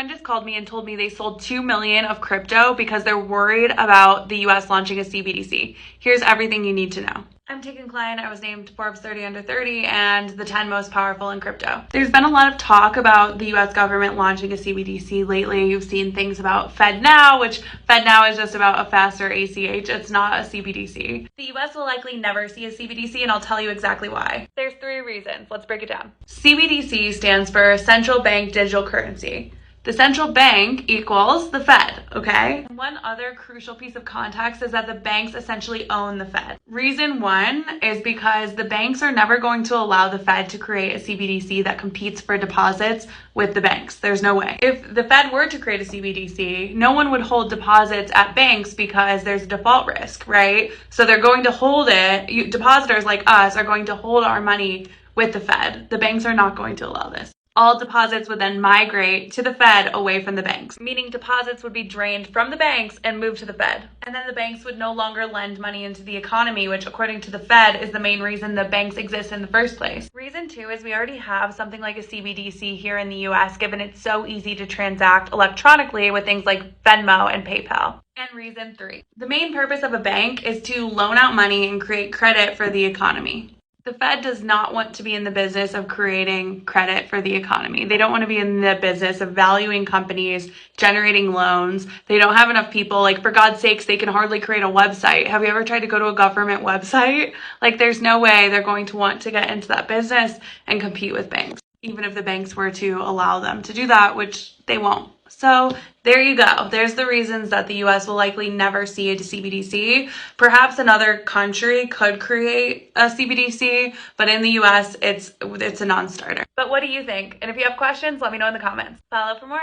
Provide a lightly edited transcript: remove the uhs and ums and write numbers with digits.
Friend just called me and told me they sold 2 million of crypto because they're worried about the US launching a CBDC. Here's everything you need to know. I'm Tegan Klein. I was named Forbes 30 under 30 and the 10 most powerful in crypto. There's been a lot of talk about the US government launching a CBDC lately. You've seen things about FedNow, which FedNow is just about a faster ACH. It's not a CBDC. The US will likely never see a CBDC, and I'll tell you exactly why. There's 3 reasons. Let's break it down. CBDC stands for Central Bank Digital Currency. The central bank equals the Fed, okay? One other crucial piece of context is that the banks essentially own the Fed. Reason 1 is because the banks are never going to allow the Fed to create a CBDC that competes for deposits with the banks. There's no way. If the Fed were to create a CBDC, no one would hold deposits at banks because there's a default risk, right? So they're going to hold it. Depositors like us are going to hold our money with the Fed. The banks are not going to allow this. All deposits would then migrate to the Fed away from the banks, meaning deposits would be drained from the banks and moved to the Fed. And then the banks would no longer lend money into the economy, which according to the Fed is the main reason the banks exist in the first place. Reason 2 is we already have something like a CBDC here in the US, given it's so easy to transact electronically with things like Venmo and PayPal. And reason 3, the main purpose of a bank is to loan out money and create credit for the economy. The Fed does not want to be in the business of creating credit for the economy. They don't want to be in the business of valuing companies, generating loans. They don't have enough people. Like, for God's sakes, they can hardly create a website. Have you ever tried to go to a government website? Like, there's no way they're going to want to get into that business and compete with banks, even if the banks were to allow them to do that, which they won't. So there you go. There's the reasons that the US will likely never see a CBDC. Perhaps another country could create a CBDC, but in the US, it's a non-starter. But what do you think? And if you have questions, let me know in the comments. Follow for more.